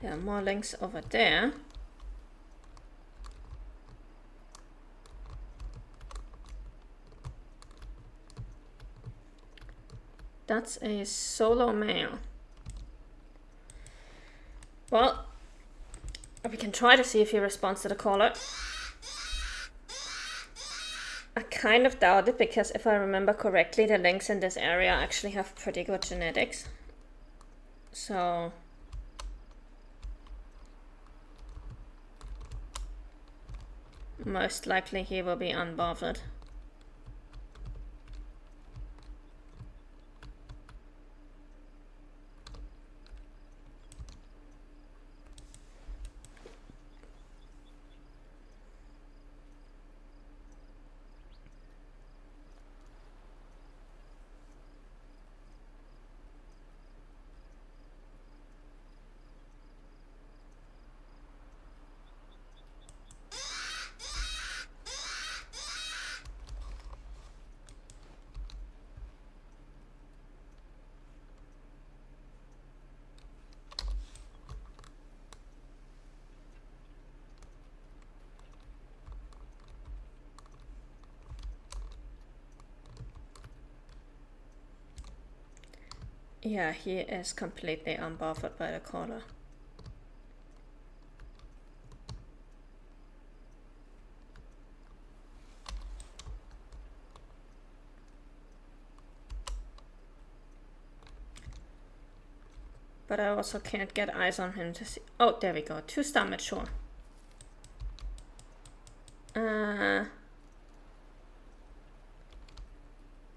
There are more links over there. That's a solo male. Well, we can try to see if he responds to the caller. I kind of doubt it, because if I remember correctly, the lynx in this area actually have pretty good genetics. So most likely he will be unbothered. Yeah, he is completely unbothered by the caller. But I also can't get eyes on him to see. Oh, there we go. 2-star mature.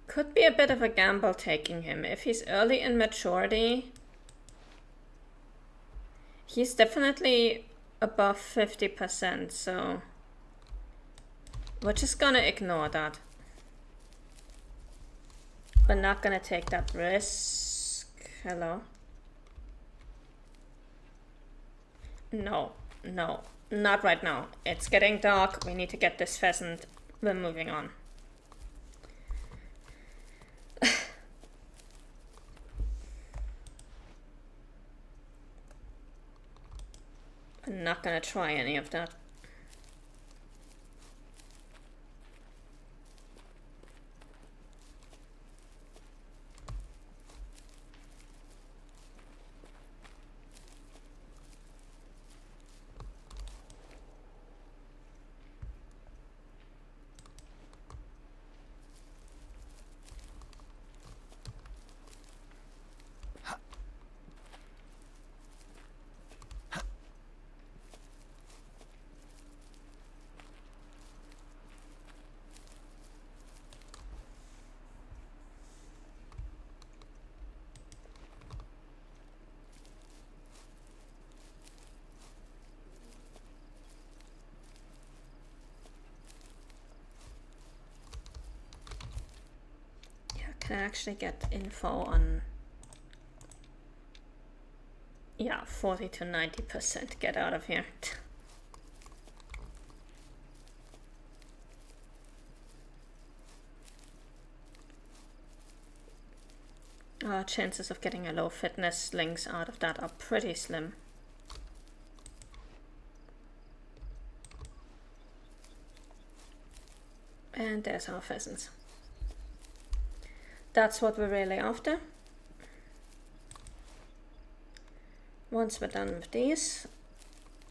Could be a bit of a gamble taking him. If he's early in maturity, he's definitely above 50%, so we're just gonna ignore that. We're not gonna take that risk. Hello? No, no, not right now. It's getting dark. We need to get this pheasant. We're moving on. I'm not gonna try any of that. Can I actually get info on... Yeah, 40 to 90%. Get out of here. Chances of getting a low fitness links out of that are pretty slim. And there's our pheasants. That's what we're really after. Once we're done with these,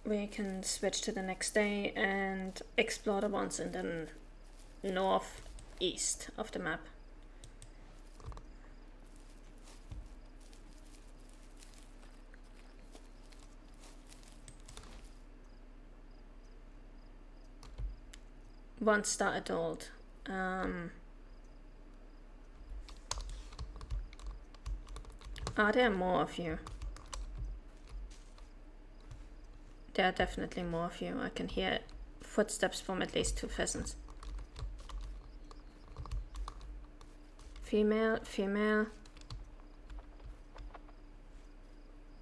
we can switch to the next day and explore the ones in the northeast of the map. One-star adult. Are there more of you? There are definitely more of you. I can hear footsteps from at least 2 pheasants. Female, female,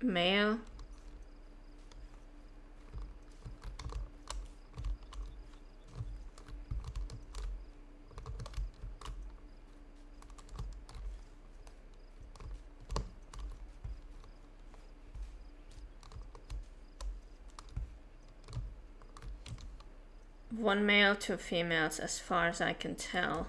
male. One male, two females, as far as I can tell.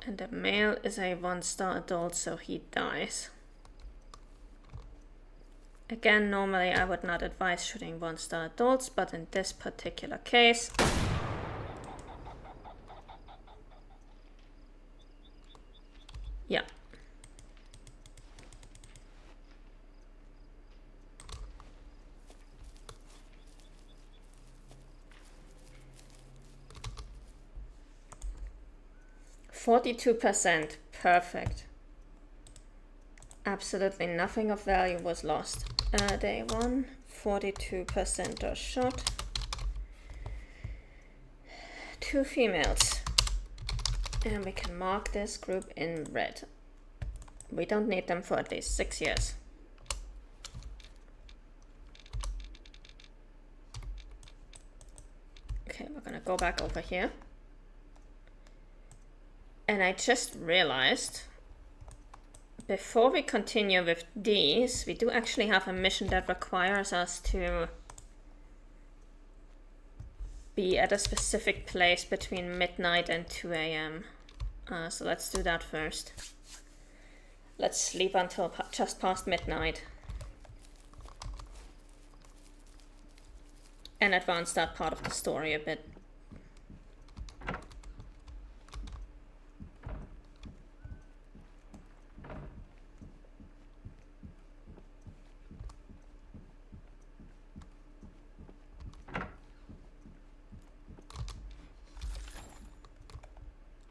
And the male is a 1-star adult, so he dies. Again, normally I would not advise shooting 1-star adults, but in this particular case, yeah. %, perfect. Absolutely nothing of value was lost. Day 1, 42% are shot. 2 females. And we can mark this group in red. We don't need them for at least 6 years. Okay, we're gonna go back over here. And I just realized, before we continue with these, we do actually have a mission that requires us to be at a specific place between midnight and 2 a.m. So let's do that first. Let's sleep until just past midnight. And advance that part of the story a bit.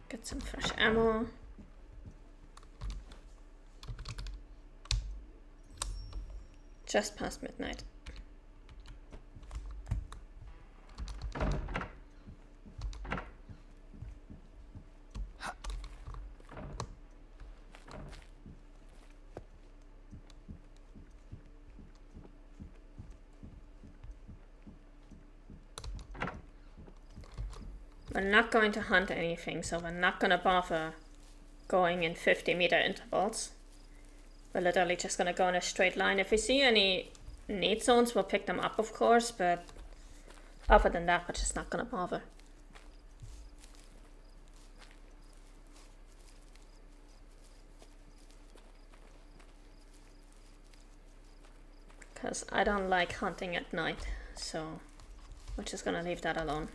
Get some fresh ammo. Just past midnight. We're not going to hunt anything, so we're not going to bother going in 50-meter intervals. We're literally just going to go in a straight line. If we see any need zones, we'll pick them up, of course, but other than that, we're just not going to bother. Because I don't like hunting at night, so we're just going to leave that alone.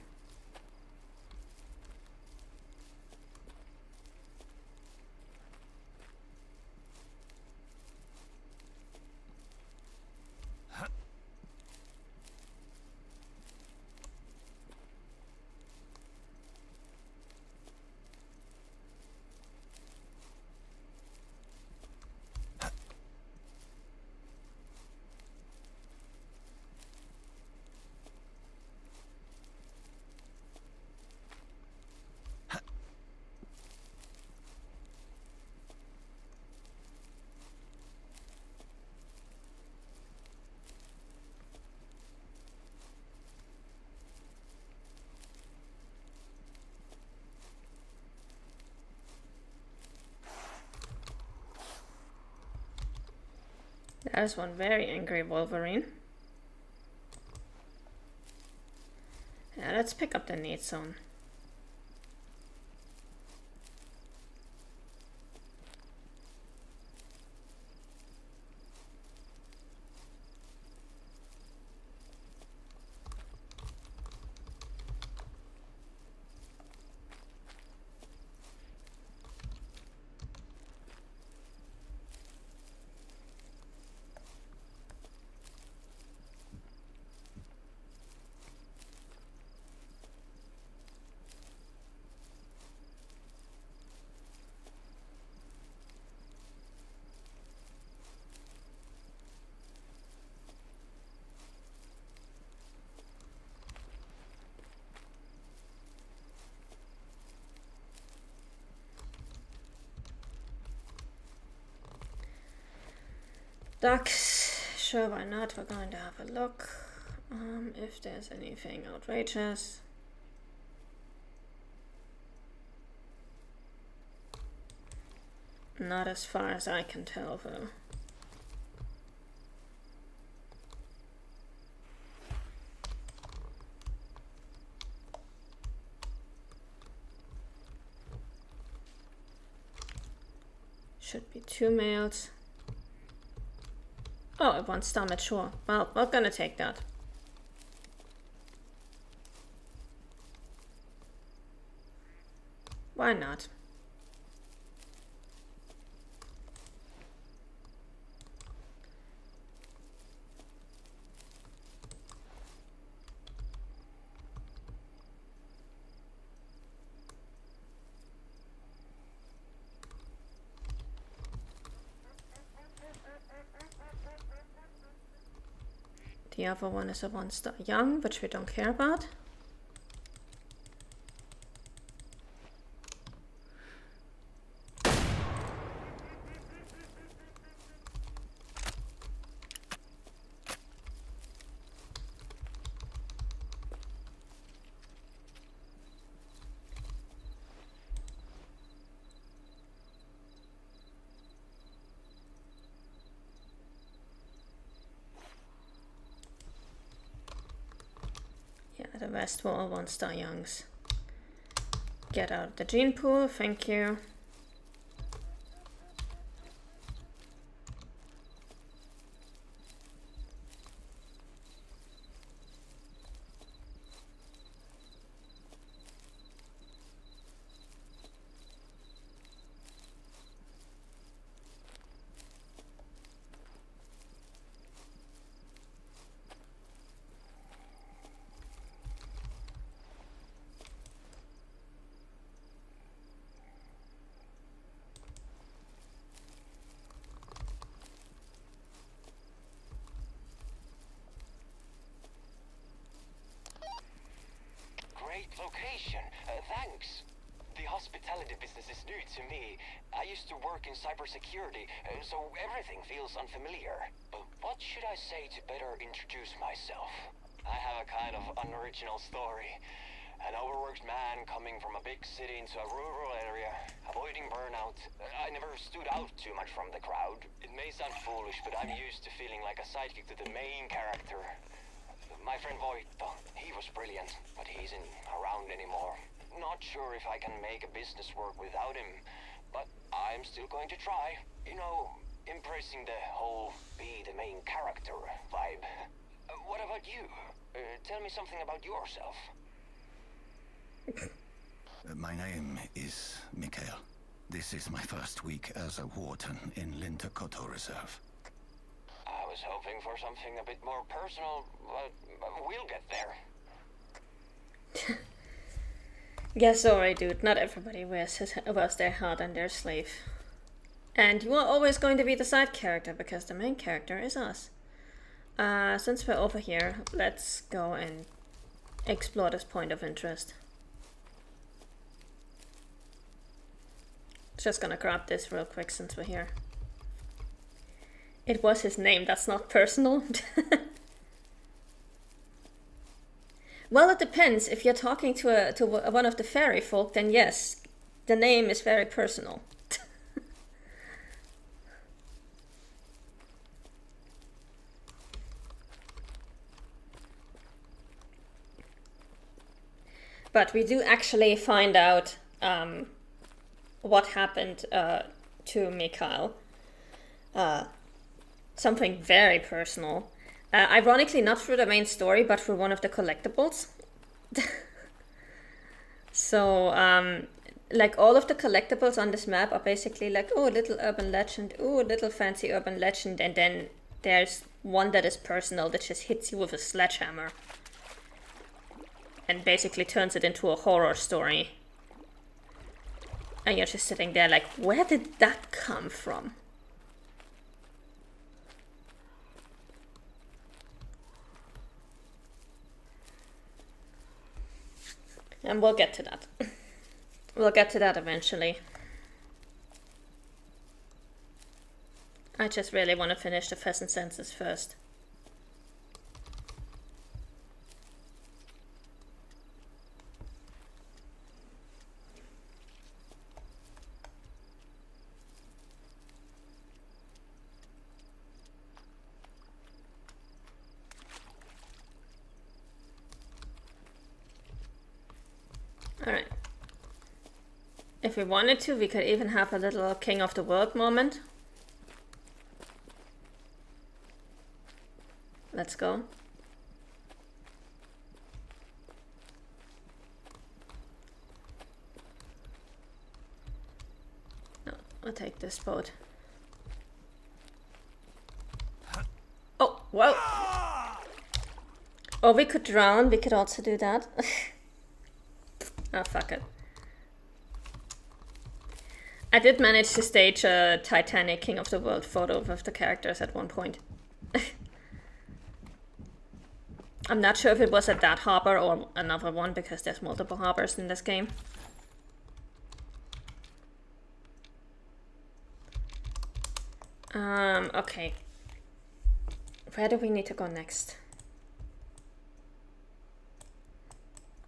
That is one very angry Wolverine. Yeah, let's pick up the need zone. Ducks, sure, why not? We're going to have a look. If there's anything outrageous. Not as far as I can tell, though. Should be 2 males. Oh, it wants damage, sure. Well, we're gonna take that. Why not? The other one is a 1-star young, which we don't care about. The rest were all 1-star youngs. Get out of the gene pool, thank you. Location. Thanks. The hospitality business is new to me. I used to work in cybersecurity, so everything feels unfamiliar. But what should I say to better introduce myself? I have a kind of unoriginal story. An overworked man coming from a big city into a rural area, avoiding burnout. I never stood out too much from the crowd. It may sound foolish, but I'm used to feeling like a sidekick to the main character. My friend Voito, he was brilliant, but he isn't around anymore. Not sure if I can make a business work without him, but I'm still going to try. You know, embracing the whole be the main character vibe. What about you? Tell me something about yourself. My name is Mikhail. This is my first week as a warden in Linterkoto Reserve. I was hoping for something a bit more personal, but we'll get there. Yeah, sorry, dude. Not everybody wears their heart on their sleeve. And you are always going to be the side character, because the main character is us. Since we're over here, let's go and explore this point of interest. Just gonna grab this real quick since we're here. It was his name, that's not personal. Well, it depends. If you're talking to one of the fairy folk, then yes, the name is very personal. But we do actually find out what happened to Mikhail. Something very personal. Ironically, not through the main story, but through one of the collectibles. So, like all of the collectibles on this map are basically like, oh, little urban legend, oh, little fancy urban legend, and then there's one that is personal that just hits you with a sledgehammer. And basically turns it into a horror story. And you're just sitting there like, where did that come from? And we'll get to that. We'll get to that eventually. I just really want to finish the pheasant census first. Alright. If we wanted to, we could even have a little King of the World moment. Let's go. No, I'll take this boat. Oh, whoa! Oh, we could drown. We could also do that. Oh, fuck it. I did manage to stage a Titanic King of the World photo with the characters at one point. I'm not sure if it was at that harbor or another one, because there's multiple harbors in this game. Okay. Where do we need to go next?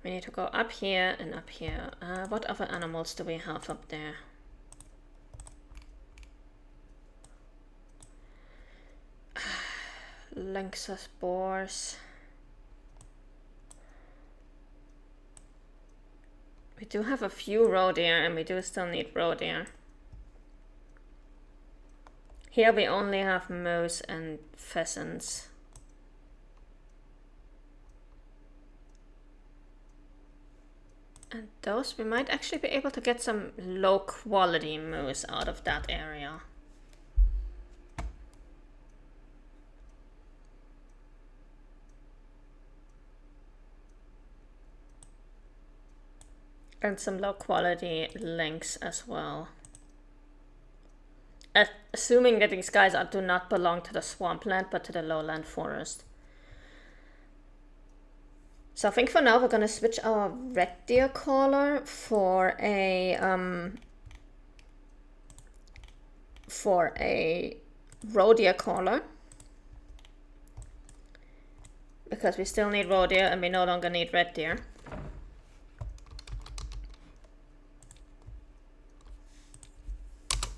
We need to go up here and up here. What other animals do we have up there? Lynxes, boars. We do have a few roe deer, and we do still need roe deer. Here we only have moose and pheasants. And those, we might actually be able to get some low quality moose out of that area. And some low quality lynx as well. Assuming that these guys do not belong to the swampland, but to the lowland forest. So I think for now we're gonna switch our red deer caller for a roe deer caller, because we still need roe deer and we no longer need red deer.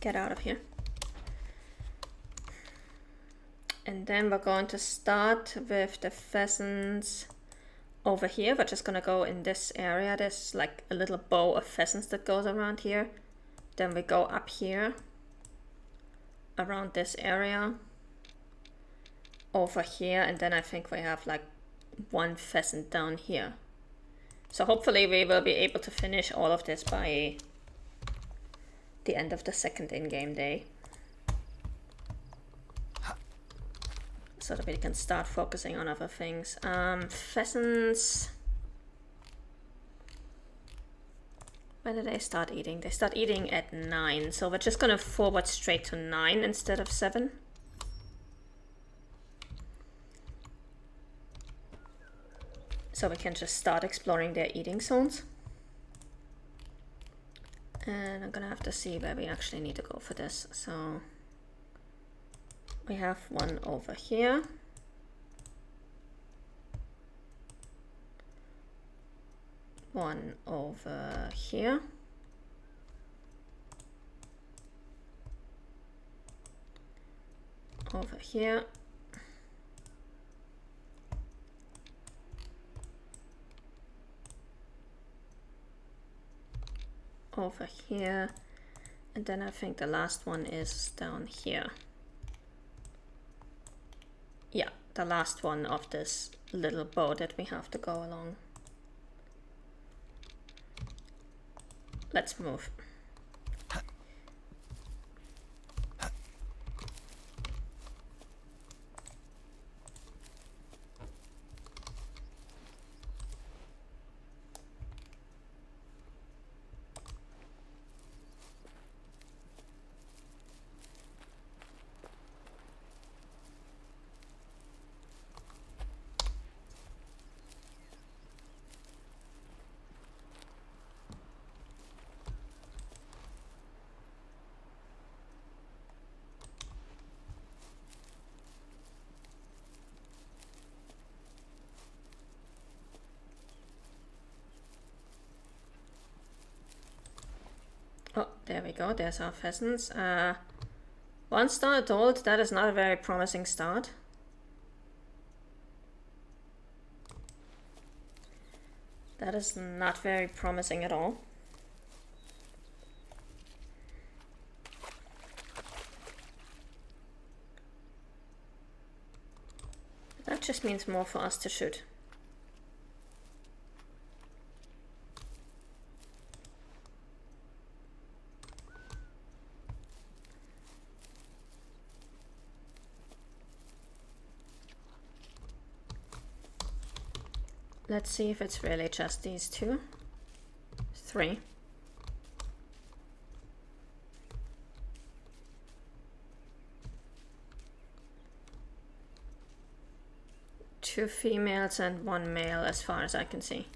Get out of here. And then we're going to start with the pheasants over here. We're just gonna go in this area. There's like a little bow of pheasants that goes around here. Then we go up here, around this area, over here, and then I think we have like one pheasant down here. So hopefully we will be able to finish all of this by the end of the second in-game day, so that we can start focusing on other things. Pheasants, when do they start eating? They start eating at 9, so we're just gonna forward straight to 9 instead of 7. So we can just start exploring their eating zones. And I'm gonna have to see where we actually need to go for this. So we have one over here. One over here. Over here. Over here, and then I think the last one is down here. Yeah, the last one of this little bow that we have to go along. Let's move. Oh, there we go, there's our pheasants. 1 star adult, that is not a very promising start. That is not very promising at all. That just means more for us to shoot. Let's see if it's really just these two. 3. Two females and 1 male as far as I can see.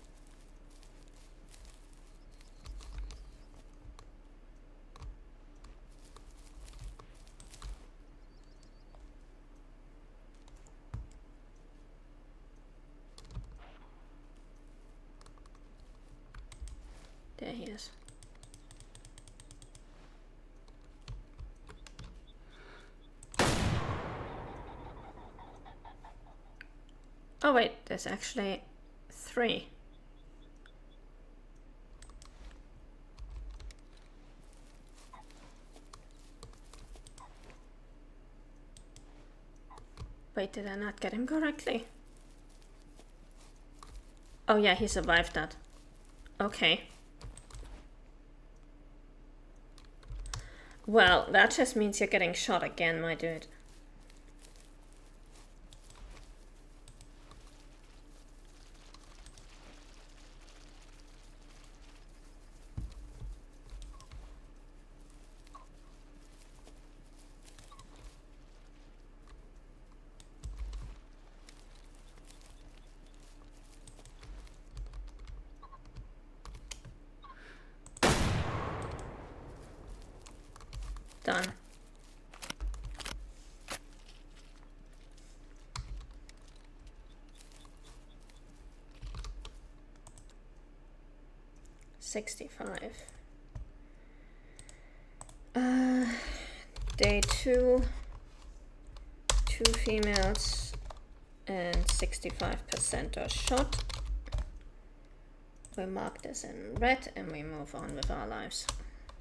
There he is. Oh wait, there's actually 3. Wait, did I not get him correctly? Oh yeah, he survived that. Okay. Well, that just means you're getting shot again, my dude. Done. $65. Day 2. 2 females and 65% are shot. We mark this in red and we move on with our lives.